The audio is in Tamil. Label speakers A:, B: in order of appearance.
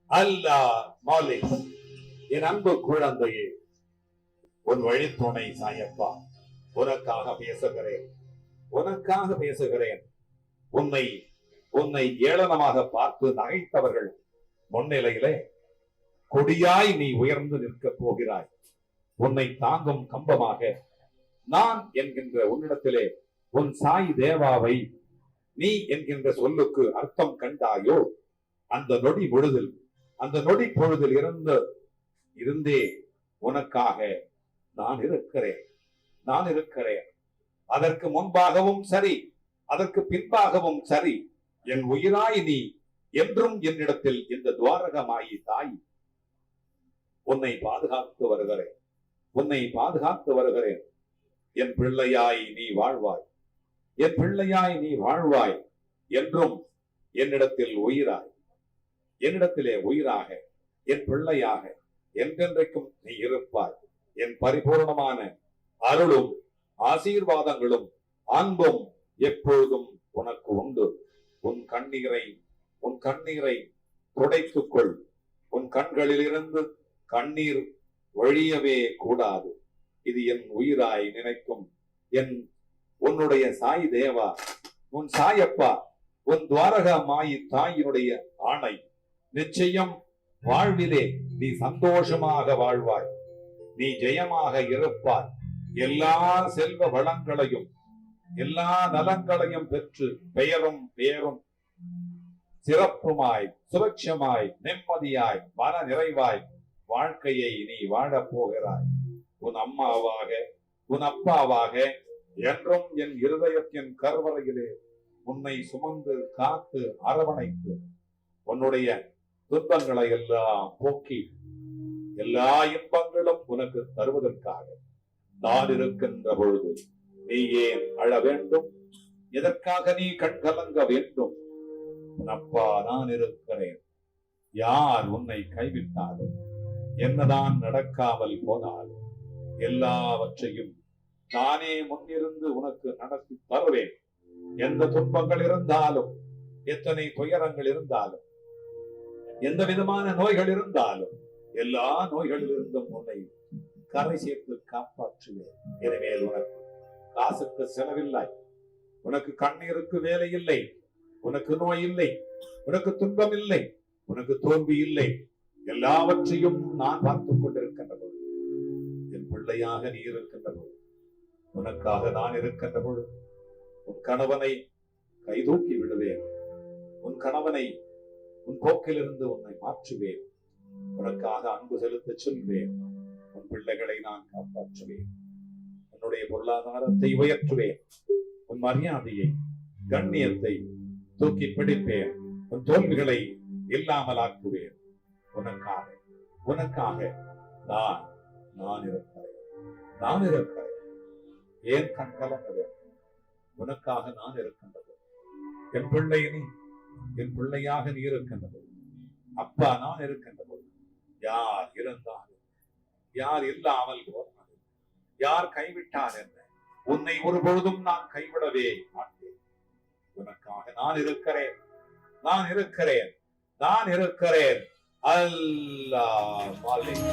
A: அல்லாஹ் மாலிக். என் அன்பு குழந்தையே, உன் வழித்துணை சாயப்பா உனக்காக பேசுகிறேன், உனக்காக பேசுகிறேன். உன்னை உன்னை ஏளனமாக பார்த்து நகைத்தவர்கள் முன்னிலையிலே கொடியாய் நீ உயர்ந்து நிற்கப் போகிறாய். உன்னை தாங்கும் கம்பமாக நான் என்கின்ற உன்னிடத்திலே உன் சாய் தேவாவை நீ என்கின்ற சொல்லுக்கு அர்த்தம் கண்டாயோ, அந்த நொடி பொழுதில், அந்த நொடி பொழுதில் இருந்தே உனக்காக நான் இருக்கிறேன், நான் இருக்கிறேன். அதற்கு முன்பாகவும் சரி, அதற்கு பின்பாகவும் சரி, என் உயிராய் நீ என்றும் என்னிடத்தில் இந்த துவாரகமாயி தாய் உன்னை பாதுகாத்து வருகிறேன், உன்னை பாதுகாத்து வருகிறேன். என் பிள்ளையாய் நீ வாழ்வாய், என் பிள்ளையாய் நீ வாழ்வாய். என்றும் என்னிடத்தில் உயிராய், என்னிடத்திலே உயிராக, என் பிள்ளையாக என்றென்றைக்கும் நீ இருப்பாய். என் பரிபூர்ணமான அருளும் ஆசீர்வாதங்களும் அன்பும் எப்பொழுதும் உனக்கு உண்டு. உன் கண்ணீரை துடைத்துக்கொள். உன் கண்களிலிருந்து கண்ணீர் வழியவே கூடாது. இது என் உயிராய் நினைக்கும் உன்னுடைய சாய் தேவா, உன் சாயப்பா, உன் துவாரகா மாயி தாயினுடைய ஆணை. நிச்சயம் வாழ்விலே நீ சந்தோஷமாக வாழ்வாய், நீ ஜெயமாக இருப்பாய். எல்லா செல்வ வளங்களையும் எல்லா நலங்களையும் பெற்று பெயரும் பேரும் சிறப்புமாய் சுரட்சமாய் நிம்மதியாய் மன நிறைவாய் வாழ்க்கையை நீ வாழப் போகிறாய். உன் அம்மாவாக உன் அப்பாவாக என்றும் என் இருதயத்தின் கருவறையிலே உன்னை சுமந்து காத்து அரவணைத்து உன்னுடைய துன்பங்களை எல்லாம் போக்கி எல்லா இன்பங்களும் உனக்கு தருவதற்காக நான் இருக்கின்ற பொழுது நீ ஏன் அழ வேண்டும்? எதற்காக நீ கண்கலங்க வேண்டும்? உன் அப்பா நான் இருக்கிறேன். யார் உன்னை கைவிட்டாலும், என்னதான் நடக்காமல் போனாலும், எல்லாவற்றையும் நானே முன்னிருந்து உனக்கு நடத்தி தருவேன். எந்த துன்பங்கள் இருந்தாலும், எத்தனை துயரங்கள் இருந்தாலும், எந்த விதமான நோய்கள் இருந்தாலும், எல்லா நோய்களிலிருந்தும் உன்னை கரை சேர்த்து காப்பாற்றுவேன். எனவே உனக்கு காசுக்கு செலவில்லை, உனக்கு கண்ணீருக்கு வேலை இல்லை, உனக்கு நோய் இல்லை, உனக்கு துன்பம் இல்லை, உனக்கு தோல்வி இல்லை. எல்லாவற்றையும் நான் பார்த்துக் கொண்டிருக்கின்ற பொழுது, என் பிள்ளையாக நீ இருக்கின்ற பொழுது, உனக்காக நான் இருக்கின்ற பொழுது, உன் கணவனை கைதூக்கி விடுவேன். உன் கணவனை உன் போக்கிலிருந்து உன்னை மாற்றுவேன். உனக்காக அன்பு செலுத்த சொல்வேன். உன் பிள்ளைகளை நான் காப்பாற்றுவேன். உன்னுடைய பொருளாதாரத்தை உயர்த்துவேன். உன் மரியாதையை கண்ணியத்தை தூக்கி பிடிப்பேன். உன் தோல்விகளை இல்லாமலாக்குவேன். உனக்காக உனக்காக நான் இருக்கிறேன், நான் இருக்கிறேன். ஏன் கண்கலங்க வேண்டும்? உனக்காக நான் இருக்கின்றது. என் பிள்ளை நீ, என் பிள்ளையாக நீ இருக்கின்றது. அப்பா நான் இருக்கின்றது. யார் இருந்தாலும், யார் இல்லாமல் போனாலும், யார் கைவிட்டார் என்ன, உன்னை ஒரு பொழுதும் நான் கைவிடவே மாட்டேன். உனக்காக நான் இருக்கிறேன், நான் இருக்கிறேன், நான் இருக்கிறேன். அல்லாஹ் மாலிக்.